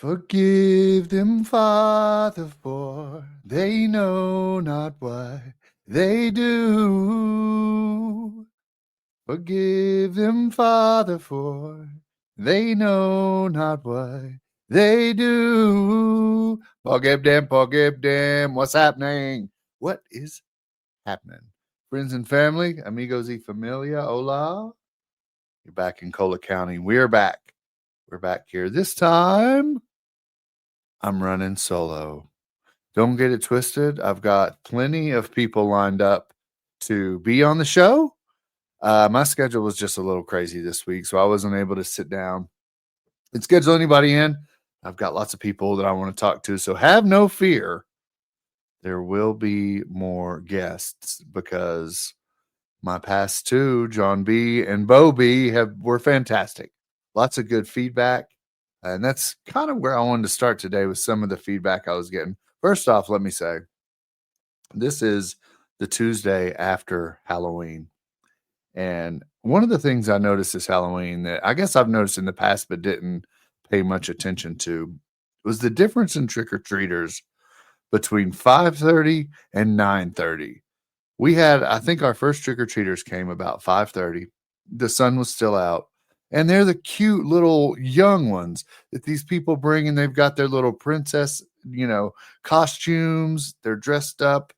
Forgive them, Father, for they know not what they do. Forgive them, Father, for they know not what they do. Forgive them, forgive them. What's happening? What is happening? Friends and family, amigos y familia, hola. You're back in Cola County. We're back. We're back here. This time, I'm running solo. Don't get it twisted. I've got plenty of people lined up to be on the show. My schedule was just a little crazy this week, so I wasn't able to sit down and schedule anybody in. I've got lots of people that I want to talk to, so have no fear. There will be more guests because my past two, John B and Bo B, were fantastic. Lots of good feedback. And that's kind of where I wanted to start today with some of the feedback I was getting. First off, let me say this is the Tuesday after Halloween. And one of the things I noticed this Halloween that I guess I've noticed in the past but didn't pay much attention to was the difference in trick-or-treaters between 5:30 and 9:30. We had, I think our first trick-or-treaters came about 5:30. The sun was still out. And they're the cute little young ones that these people bring, and they've got their little princess, costumes. They're dressed up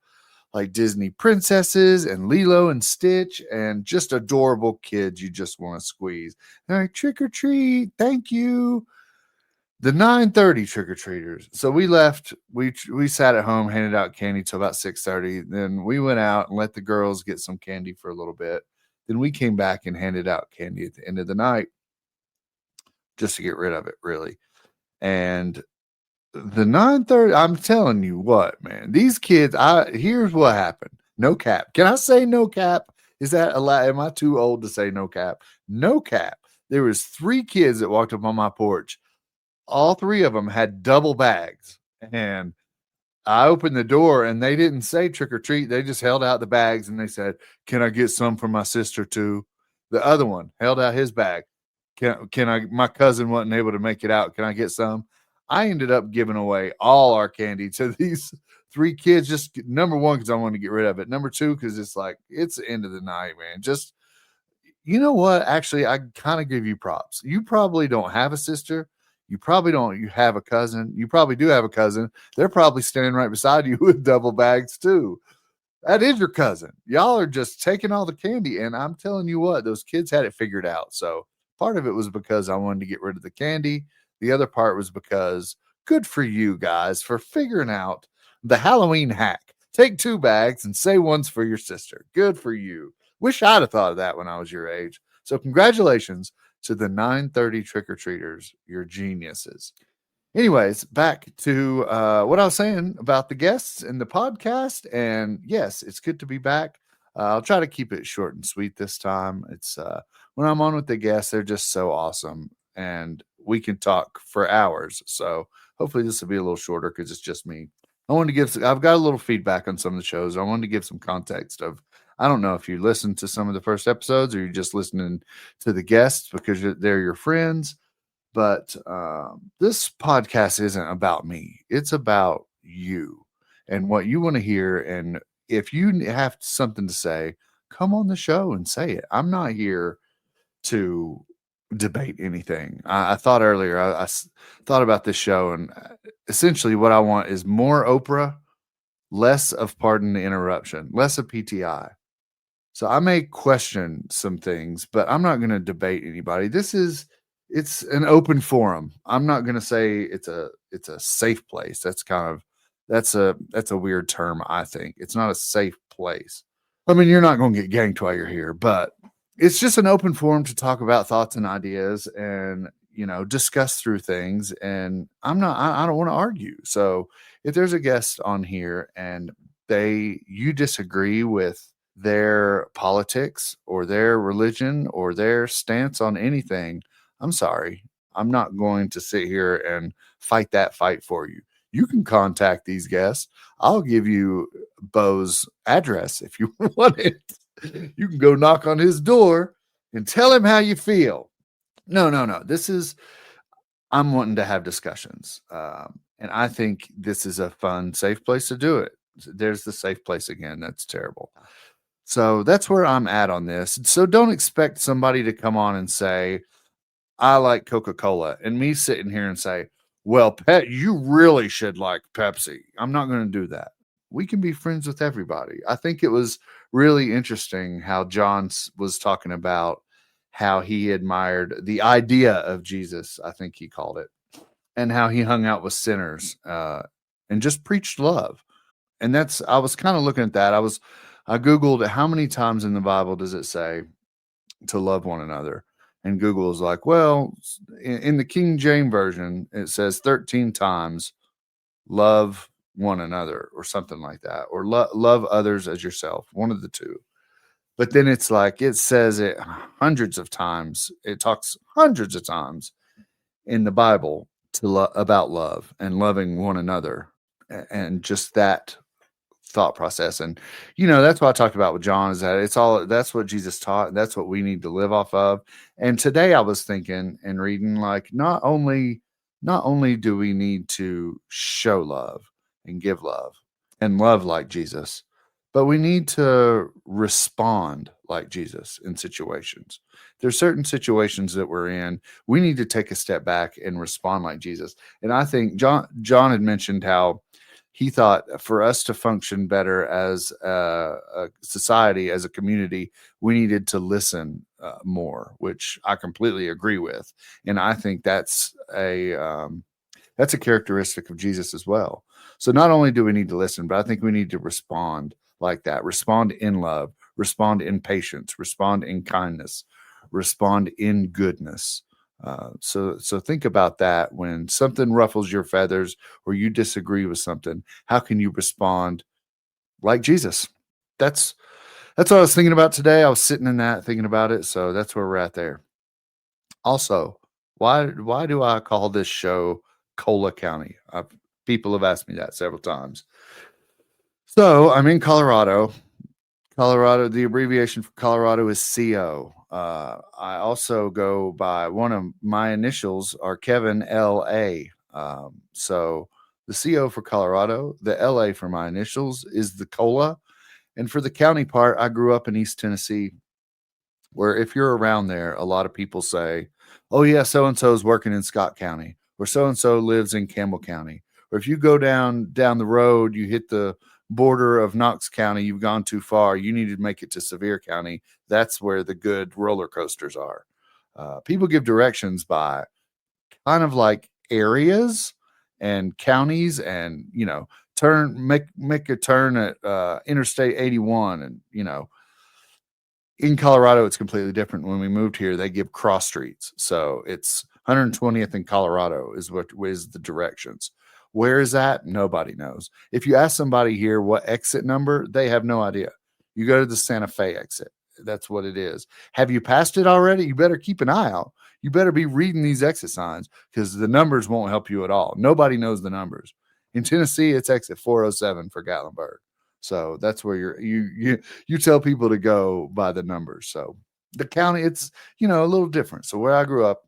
like Disney princesses and Lilo and Stitch, and just adorable kids you just want to squeeze. They're like, trick or treat, thank you. The 9:30 trick-or-treaters. So we left. We sat at home, handed out candy till about 6:30. Then we went out and let the girls get some candy for a little bit. Then we came back and handed out candy at the end of the night just to get rid of it, really. And the 9:30, I'm telling you what, man, these kids, here's what happened. No cap. Can I say no cap? Is that allowed? Am I too old to say no cap? No cap. There was 3 kids that walked up on my porch. All 3 of them had double bags. And I opened the door and they didn't say trick or treat. They just held out the bags and they said, "Can I get some for my sister too?" The other one held out his bag. Can I, my cousin wasn't able to make it out. Can I get some? I ended up giving away all our candy to these 3 kids. Just number 1, because I wanted to get rid of it. Number 2, because it's like, it's the end of the night, man. Just, you know what? Actually, I kind of give you props. You probably don't have a sister. You probably don't. You have a cousin. You probably do have a cousin. They're probably standing right beside you with double bags too. That is your cousin. Y'all are just taking all the candy. And I'm telling you what, those kids had it figured out. So part of it was because I wanted to get rid of the candy. The other part was because good for you guys for figuring out the Halloween hack. Take 2 bags and say one's for your sister. Good for you. Wish I'd have thought of that when I was your age. So congratulations to the 9:30 trick-or-treaters. You're geniuses. Anyways, back to what I was saying about the guests in the podcast. And yes, it's good to be back. I'll try to keep it short and sweet this time. It's when I'm on with the guests, they're just so awesome. And we can talk for hours. So hopefully this will be a little shorter because it's just me. I've got a little feedback on some of the shows. I wanted to give some context of, I don't know if you listened to some of the first episodes or you're just listening to the guests because they're your friends. But this podcast isn't about me. It's about you and what you want to hear. And if you have something to say, come on the show and say it. I'm not here to debate anything. I thought earlier, I thought about this show, and essentially what I want is more Oprah, less of Pardon the Interruption, less of PTI. So I may question some things, but I'm not going to debate anybody. It's an open forum. I'm not going to say it's a safe place. That's a weird term. I think it's not a safe place. I mean, you're not going to get ganked while you're here, but it's just an open forum to talk about thoughts and ideas and, discuss through things. And I don't want to argue. So if there's a guest on here and you disagree with their politics or their religion or their stance on anything, I'm sorry. I'm not going to sit here and fight that fight for you. You can contact these guests. I'll give you Bo's address if you want it. You can go knock on his door and tell him how you feel. No. I'm wanting to have discussions. And I think this is a fun, safe place to do it. There's the safe place again. That's terrible. So that's where I'm at on this. So don't expect somebody to come on and say, I like Coca-Cola, and me sitting here and say, well, you really should like Pepsi. I'm not going to do that. We can be friends with everybody. I think it was really interesting how John was talking about how he admired the idea of Jesus, I think he called it, and how he hung out with sinners and just preached love. And I was kind of looking at that. I Googled how many times in the Bible does it say to love one another? And Google is like, well, in the King James Version, it says 13 times love one another or something like that, or love others as yourself, one of the two. But then it's like it says it hundreds of times. It talks hundreds of times in the Bible about love and loving one another, and just that thought process. And that's what I talked about with John, is that that's what Jesus taught, and that's what we need to live off of. And today I was thinking and reading, like, not only do we need to show love and give love and love like Jesus, but we need to respond like Jesus in situations. There's certain situations that we're in, we need to take a step back and respond like Jesus. And I think John had mentioned how he thought for us to function better as a society, as a community, we needed to listen more, which I completely agree with. And I think that's a characteristic of Jesus as well. So not only do we need to listen, but I think we need to respond like that. Respond in love, respond in patience, respond in kindness, respond in goodness. So think about that. When something ruffles your feathers or you disagree with something, how can you respond like Jesus? That's what I was thinking about today. I was sitting in that thinking about it. So that's where we're at there. Also, why do I call this show Cola County? People have asked me that several times. So I'm in Colorado. Colorado, the abbreviation for Colorado is CO. I also go by one of my initials are Kevin LA. So the CO for Colorado, the LA for my initials is the Cola. And for the county part, I grew up in East Tennessee, where if you're around there, a lot of people say, oh, yeah, so and so is working in Scott County, or so and so lives in Campbell County. Or if you go down the road, you hit the border of Knox County, you've gone too far, you need to make it to Sevier County. That's where the good roller coasters are. People give directions by kind of like areas and counties, and make a turn at Interstate 81, and in Colorado, it's completely different. When we moved here, they give cross streets. So it's 120th in Colorado is what is the directions. Where is that? Nobody knows. If you ask somebody here what exit number, they have no idea. You go to the Santa Fe exit. That's what it is. Have you passed it already? You better keep an eye out. You better be reading these exit signs, because the numbers won't help you at all. Nobody knows the numbers. In Tennessee, it's exit 407 for Gatlinburg. So that's where you tell people to go by the numbers. So the county, it's a little different. So where I grew up,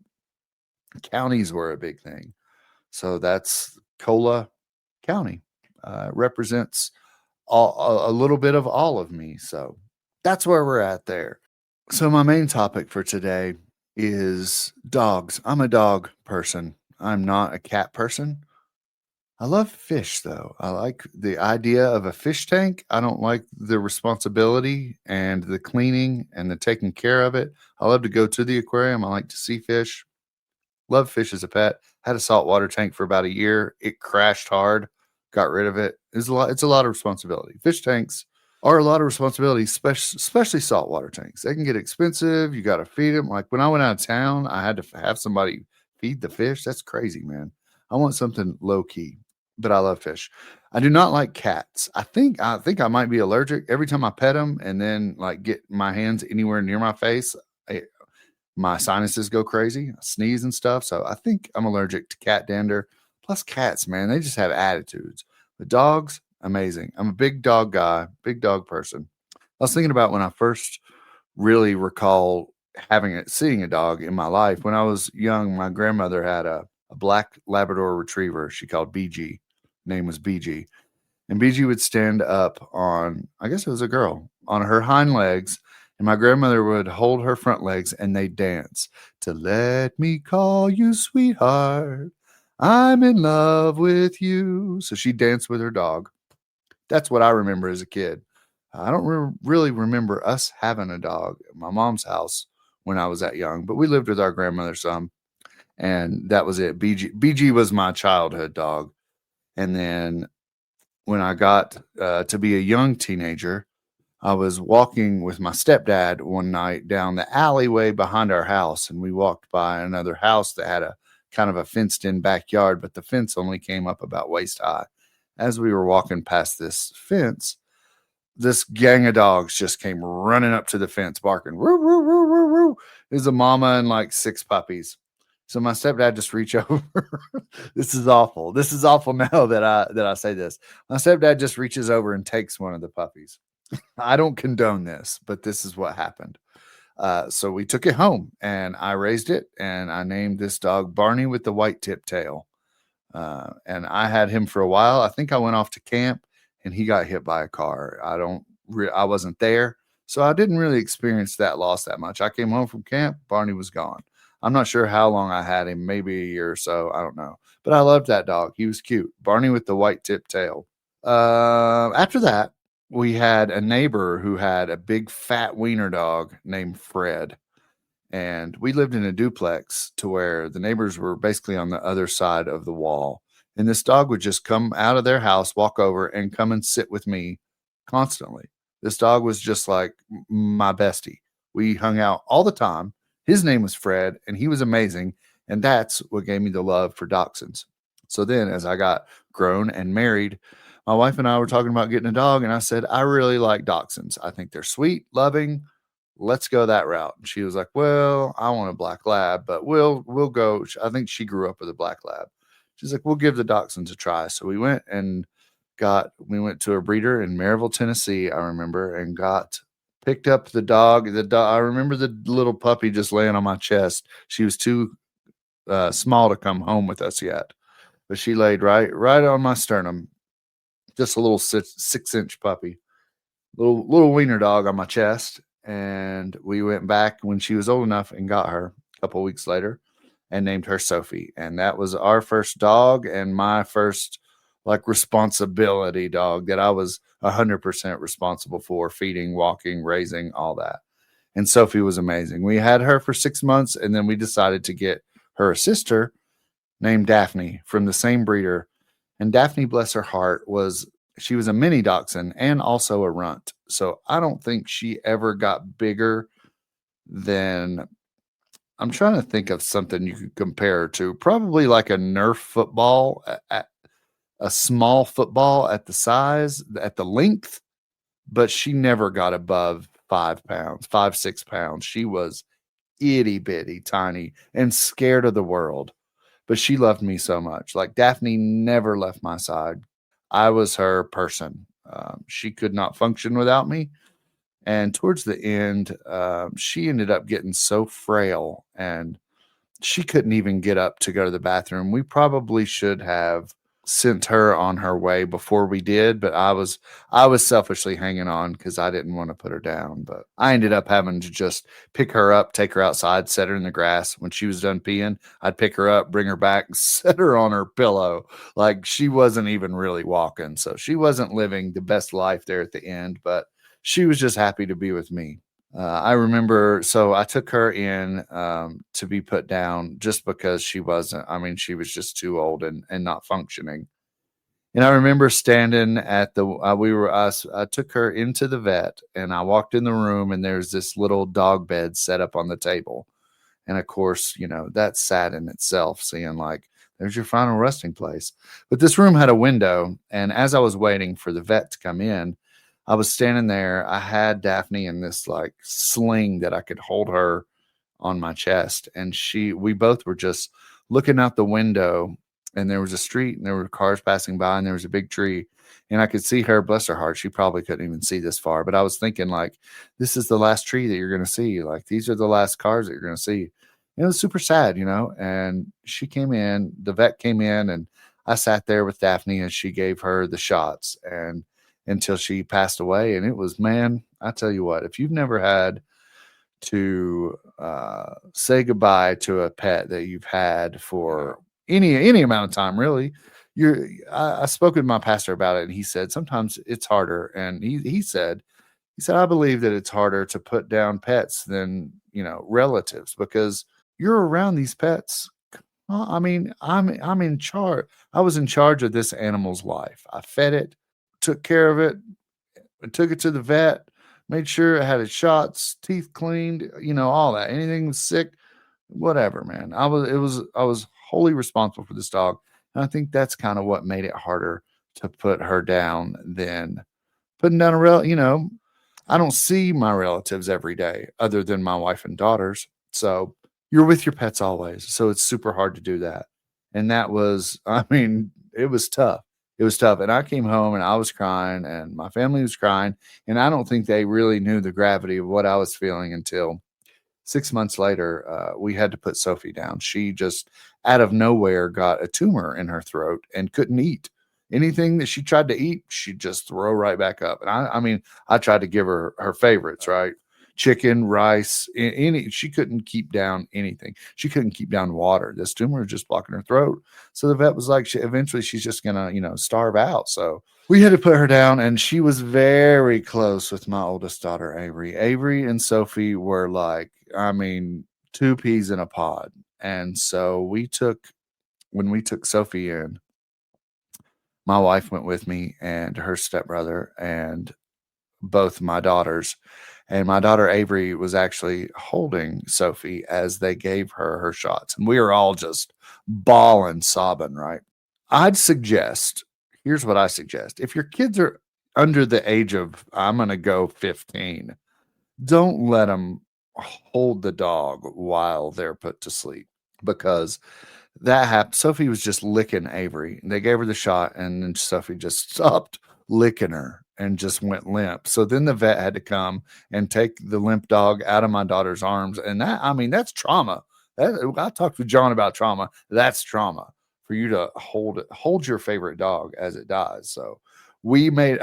counties were a big thing. So that's Cola County. Represents a little bit of all of me. So that's where we're at there. So my main topic for today is dogs. I'm a dog person. I'm not a cat person. I love fish, though. I like the idea of a fish tank. I don't like the responsibility and the cleaning and the taking care of it. I love to go to the aquarium. I like to see fish. Love fish as a pet. Had a saltwater tank for about a year. It crashed hard. Got rid of it. It's a lot of responsibility. Fish tanks are a lot of responsibility, especially saltwater tanks. They can get expensive. You got to feed them. Like when I went out of town, I had to have somebody feed the fish. That's crazy, man. I want something low key, but I love fish. I do not like cats. I think I might be allergic. Every time I pet them and then like get my hands anywhere near my face, my sinuses go crazy. I sneeze and stuff. So I think I'm allergic to cat dander. Plus cats, man, they just have attitudes. But dogs, amazing. I'm a big dog guy, big dog person. I was thinking about when I first really recall seeing a dog in my life. When I was young, my grandmother had a a black Labrador retriever she called BG. Name was BG. And BG would stand up on, I guess it was a girl, on her hind legs. And my grandmother would hold her front legs and they'd dance to Let Me Call You Sweetheart. I'm in love with you. So she danced with her dog. That's what I remember as a kid. I don't really remember us having a dog at my mom's house when I was that young, but we lived with our grandmother some, and that was it. BG was my childhood dog. And then when I got to be a young teenager, I was walking with my stepdad one night down the alleyway behind our house, and we walked by another house that had a kind of a fenced in backyard, but the fence only came up about waist high. As we were walking past this fence, this gang of dogs just came running up to the fence barking, woo, woo, woo, woo, woo. There's a mama and like 6 puppies. So my stepdad just reached over. This is awful. This is awful now that I say this. My stepdad just reaches over and takes one of the puppies. I don't condone this, but this is what happened. So we took it home and I raised it and I named this dog Barney with the white tip tail. And I had him for a while. I think I went off to camp and he got hit by a car. I wasn't there, so I didn't really experience that loss that much. I came home from camp, Barney was gone. I'm not sure how long I had him, maybe a year or so. I don't know, but I loved that dog. He was cute. Barney with the white tip tail. After that, we had a neighbor who had a big fat wiener dog named Fred. And we lived in a duplex to where the neighbors were basically on the other side of the wall. And this dog would just come out of their house, walk over, and come and sit with me constantly. This dog was just like my bestie. We hung out all the time. His name was Fred, and he was amazing. And that's what gave me the love for dachshunds. So then, as I got grown and married, my wife and I were talking about getting a dog, and I said, I really like dachshunds. I think they're sweet, loving. Let's go that route. And she was like, well, I want a black lab, but we'll go. I think she grew up with a black lab. She's like, we'll give the dachshunds a try. So we went to a breeder in Maryville, Tennessee, I remember, and picked up the dog. I remember the little puppy just laying on my chest. She was too small to come home with us yet, but she laid right on my sternum. Just a little 6-inch puppy, little wiener dog on my chest. And we went back when she was old enough and got her a couple weeks later and named her Sophie. And that was our first dog and my first like responsibility dog that I was 100% responsible for, feeding, walking, raising, all that. And Sophie was amazing. We had her for 6 months, and then we decided to get her a sister named Daphne from the same breeder. And Daphne, bless her heart, she was a mini dachshund and also a runt. So I don't think she ever got bigger than, I'm trying to think of something you could compare her to. Probably like a Nerf football, a small football at the size, at the length, but she never got above 5 pounds, 6 pounds. She was itty bitty tiny and scared of the world, but she loved me so much. Like Daphne never left my side. I was her person. She could not function without me. And towards the end, she ended up getting so frail and she couldn't even get up to go to the bathroom. We probably should have sent her on her way before we did, but I was selfishly hanging on because I didn't want to put her down. But I ended up having to just pick her up, take her outside, set her in the grass. When she was done peeing, I'd pick her up, bring her back, set her on her pillow. Like she wasn't even really walking. So she wasn't living the best life there at the end, but she was just happy to be with me. I remember, so I took her in to be put down just because she was just too old and not functioning. And I remember standing at I took her into the vet and I walked in the room and there's this little dog bed set up on the table. And of course, that's sad in itself, seeing like, there's your final resting place. But this room had a window. And as I was waiting for the vet to come in, I was standing there. I had Daphne in this like sling that I could hold her on my chest. And we both were just looking out the window and there was a street and there were cars passing by and there was a big tree and I could see her, bless her heart. She probably couldn't even see this far, but I was thinking like, this is the last tree that you're going to see. Like these are the last cars that you're going to see. And it was super sad, and she came in, the vet came in, and I sat there with Daphne as she gave her the shots and until she passed away. And it was, man, I tell you what, if you've never had to say goodbye to a pet that you've had for any amount of time, really. I spoke with my pastor about it, and he said sometimes it's harder. And he said I believe that it's harder to put down pets than relatives because you're around these pets. I mean, I'm in charge. I was in charge of this animal's life. I fed it, took care of it, I took it to the vet, made sure it had its shots, teeth cleaned, all that. Anything was sick, whatever, man. I was wholly responsible for this dog. And I think that's kind of what made it harder to put her down than putting down I don't see my relatives every day other than my wife and daughters. So you're with your pets always. So it's super hard to do that. And that was, I mean, it was tough. It was tough. And I came home and I was crying and my family was crying. And I don't think they really knew the gravity of what I was feeling until 6 months later. We had to put Sophie down. She just out of nowhere got a tumor in her throat and couldn't eat. Anything that she tried to eat, she'd just throw right back up. And I mean, I tried to give her her favorites, right? Chicken, rice, any. She couldn't keep down anything. She couldn't keep down water. This tumor was just blocking her throat. So the vet was like, eventually she's just gonna, starve out. So we had to put her down, and she was very close with my oldest daughter, Avery. Avery and Sophie were like, I mean, two peas in a pod. And so when we took Sophie in, my wife went with me and her stepbrother and both my daughters. And my daughter Avery was actually holding Sophie as they gave her her shots. And we were all just bawling, sobbing, right? I'd suggest, here's what I suggest. If your kids are under the age of, I'm going to go 15, don't let them hold the dog while they're put to sleep because that happened. Sophie was just licking Avery. They gave her the shot, and then Sophie just stopped licking her and just went limp. So then the vet had to come and take the limp dog out of my daughter's arms. And that, I mean, that's trauma. I talked to John about trauma. That's trauma for you to hold your favorite dog as it dies. So we made,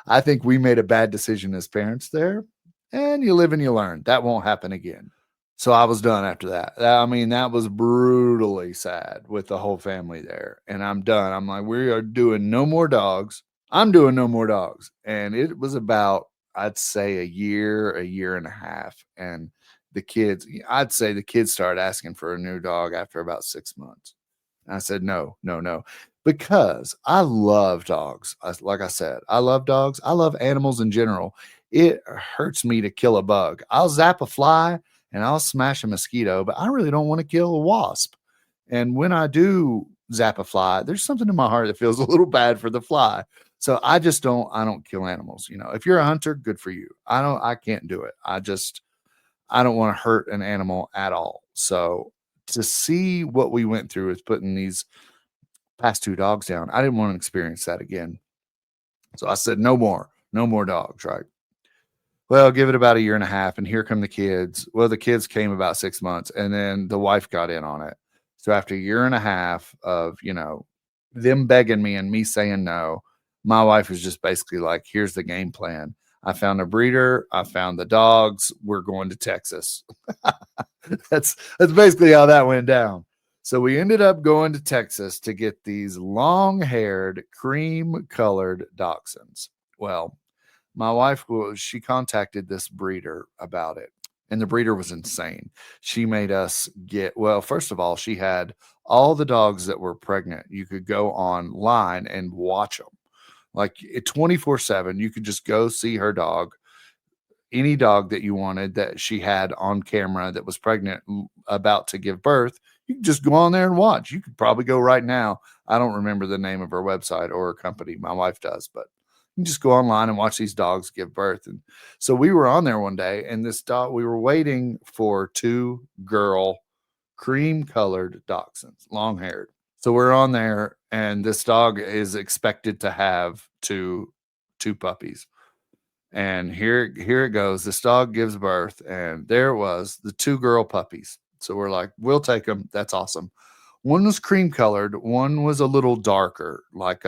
I think we made a bad decision as parents there. And you live and you learn. That won't happen again. So I was done after that. I mean, that was brutally sad with the whole family there. And I'm done. I'm like, we are doing no more dogs. I'm doing no more dogs. And it was about, I'd say, a year and a half. And I'd say the kids started asking for a new dog after about 6 months. And I said, no, no, no, because I love dogs. Like I said, I love dogs. I love animals in general. It hurts me to kill a bug. I'll zap a fly and I'll smash a mosquito, but I really don't want to kill a wasp. And when I do zap a fly, there's something in my heart that feels a little bad for the fly. So I don't kill animals. If you're a hunter, good for you. I can't do it. I don't want to hurt an animal at all. So to see what we went through with putting these past two dogs down, I didn't want to experience that again. So I said, no more dogs, right? Well, give it about a year and a half, and here come the kids. Well, the kids came about 6 months, and then the wife got in on it. So after a year and a half of, them begging me and me saying no, my wife was just basically like, here's the game plan. I found a breeder. I found the dogs. We're going to Texas. That's basically how that went down. So we ended up going to Texas to get these long-haired, cream-colored dachshunds. Well, my wife she contacted this breeder about it, and the breeder was insane. She made us well, first of all, she had all the dogs that were pregnant. You could go online and watch them like 24/7. You could just go see her dog, any dog that you wanted that she had on camera that was pregnant about to give birth. You could just go on there and watch. You could probably go right now. I don't remember the name of her website or her company. My wife does, but you can just go online and watch these dogs give birth. And so we were on there one day, and this dog, we were waiting for two girl cream colored dachshunds, long haired. So we're on there, and this dog is expected to have two puppies. And here it goes. This dog gives birth, and there it was, the two girl puppies. So we're like, we'll take them. That's awesome. One was cream colored. One was a little darker, like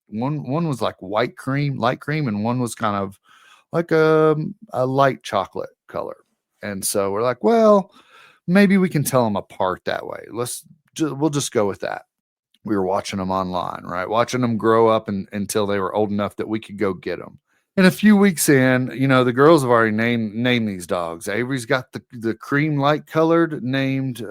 one was like white cream, light cream, and one was kind of like a light chocolate color. And so we're like, well, maybe we can tell them apart that way. We'll just go with that. We were watching them online, right? Watching them grow up until they were old enough that we could go get them. And a few weeks in, the girls have already named these dogs. Avery's got the cream light colored named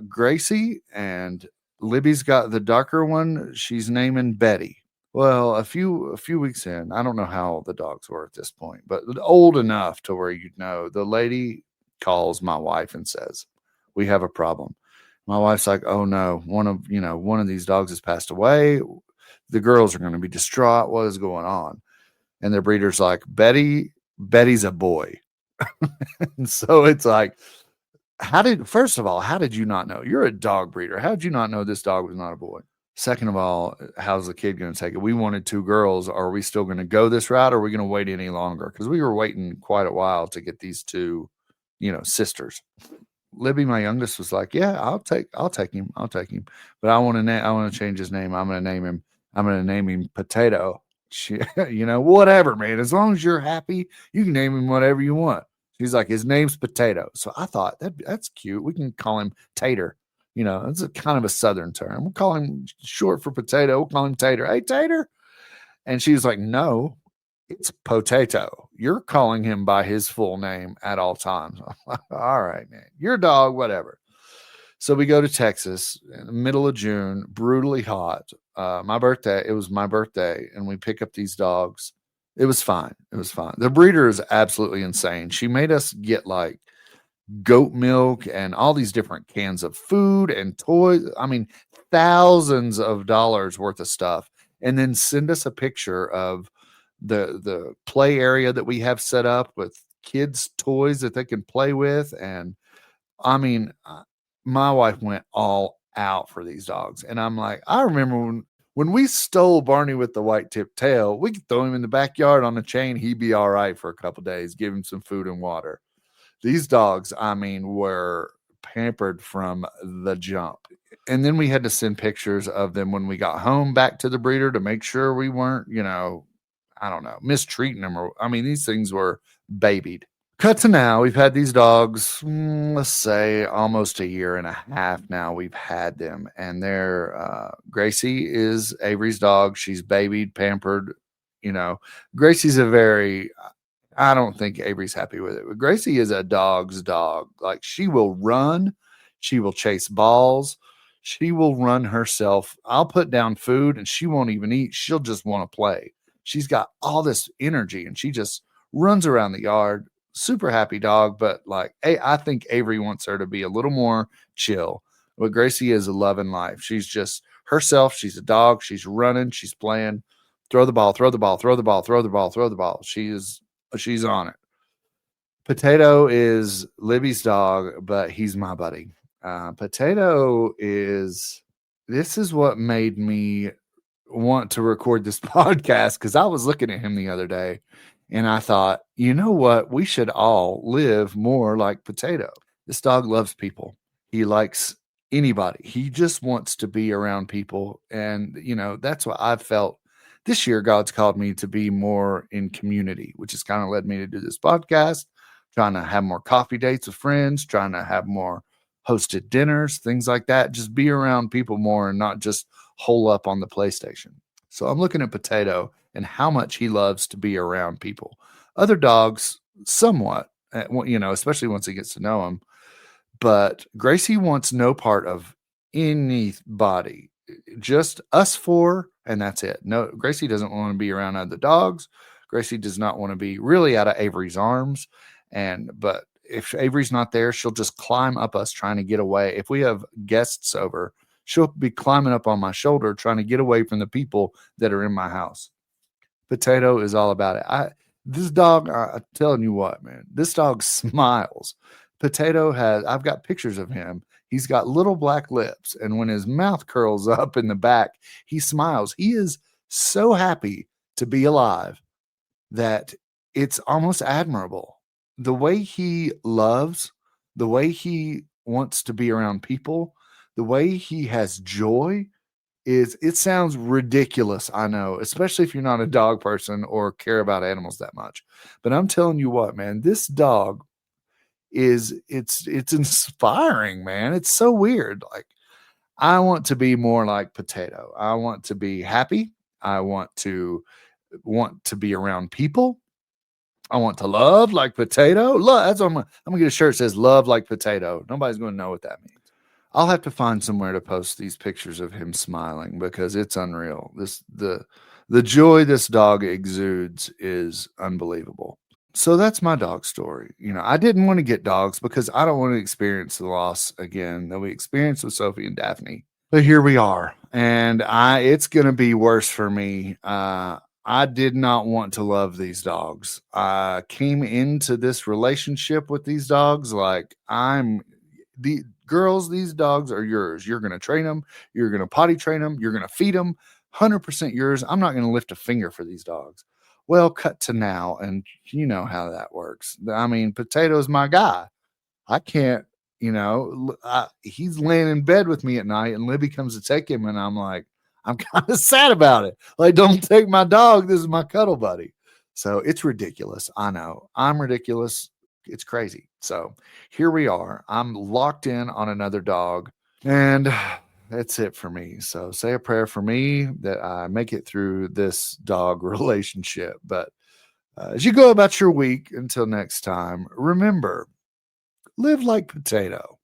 Gracie, and Libby's got the darker one. She's naming Betty. Well, a few weeks in, I don't know how old the dogs were at this point, but old enough to where the lady calls my wife and says, "We have a problem." My wife's like, "Oh no, one of these dogs has passed away. The girls are going to be distraught. What is going on?" And the breeder's like, Betty's a boy. And so it's like, first of all, how did you not know? You're a dog breeder. How did you not know this dog was not a boy? Second of all, how's the kid going to take it? We wanted two girls. Are we still going to go this route, or are we going to wait any longer? Because we were waiting quite a while to get these two, sisters. Libby, my youngest, was like, "Yeah, I'll take him. I'll take him. But I want to change his name. I'm going to name him Potato." Whatever, man. As long as you're happy, you can name him whatever you want. She's like, "His name's Potato." So I thought that's cute. We can call him Tater. It's a kind of a Southern term. We'll call him short for Potato. We'll call him Tater. Hey, Tater. And she's like, "No, it's Potato. You're calling him by his full name at all times." All right, man. Your dog, whatever. So we go to Texas in the middle of June, brutally hot. It was my birthday, and we pick up these dogs. It was fine. It was fine. The breeder is absolutely insane. She made us get like goat milk and all these different cans of food and toys. I mean, thousands of dollars worth of stuff. And then send us a picture of the play area that we have set up with kids' toys that they can play with. And I mean, my wife went all out for these dogs. And I'm like, I remember when we stole Barney with the white tip tail, we could throw him in the backyard on a chain. He'd be all right for a couple days, give him some food and water. These dogs, I mean, were pampered from the jump. And then we had to send pictures of them when we got home back to the breeder to make sure we weren't, I don't know, mistreating them. These things were babied. Cut to now, we've had these dogs, let's say almost a year and a half now. We've had them, and Gracie is Avery's dog. She's babied, pampered. Gracie's I don't think Avery's happy with it, but Gracie is a dog's dog. Like, she will run, she will chase balls, she will run herself. I'll put down food and she won't even eat. She'll just want to play. She's got all this energy and she just runs around the yard. Super happy dog, but I think Avery wants her to be a little more chill. But Gracie is loving life. She's just herself. She's a dog. She's running. She's playing. Throw the ball, throw the ball, throw the ball, throw the ball, throw the ball. She's on it. Potato is Libby's dog, but he's my buddy. This is what made me want to record this podcast, because I was looking at him the other day and I thought, you know what? We should all live more like Potato. This dog loves people. He likes anybody. He just wants to be around people. And, that's what I've felt this year. God's called me to be more in community, which has kind of led me to do this podcast, trying to have more coffee dates with friends, trying to have more hosted dinners, things like that. Just be around people more and not just hole up on the PlayStation. So I'm looking at Potato and how much he loves to be around people. Other dogs, somewhat, especially once he gets to know them. But Gracie wants no part of anybody, just us four, and that's it. No, Gracie doesn't want to be around other dogs. Gracie does not want to be really out of Avery's arms. But if Avery's not there, she'll just climb up us trying to get away. If we have guests over, she'll be climbing up on my shoulder trying to get away from the people that are in my house. Potato is all about it. This dog, I'm telling you what, man, this dog smiles. I've got pictures of him. He's got little black lips. And when his mouth curls up in the back, he smiles. He is so happy to be alive that it's almost admirable. The way he loves, the way he wants to be around people, the way he has joy is it sounds ridiculous, I know, especially if you're not a dog person or care about animals that much. But I'm telling you what, man, this dog it's inspiring, man. It's so weird. Like I want to be more like Potato. I want to be happy. I want to be around people. I want to love like Potato. Love, that's what I'm gonna get a shirt that says love like Potato. Nobody's gonna know what that means. I'll have to find somewhere to post these pictures of him smiling because it's unreal. The joy this dog exudes is unbelievable. So that's my dog story. I didn't want to get dogs because I don't want to experience the loss again that we experienced with Sophie and Daphne. But here we are, and it's going to be worse for me. I did not want to love these dogs. I came into this relationship with these dogs like the girls, these dogs are yours. You're going to train them. You're going to potty train them. You're going to feed them. 100% yours. I'm not going to lift a finger for these dogs. Well, cut to now, and you know how that works. I mean, Potato's my guy. I can't, he's laying in bed with me at night, and Libby comes to take him, and I'm like, I'm kind of sad about it. Like, don't take my dog. This is my cuddle buddy. So it's ridiculous. I know. I'm ridiculous. It's crazy. So here we are. I'm locked in on another dog, and that's it for me. So say a prayer for me that I make it through this dog relationship. But as you go about your week, until next time, remember, live like Potato.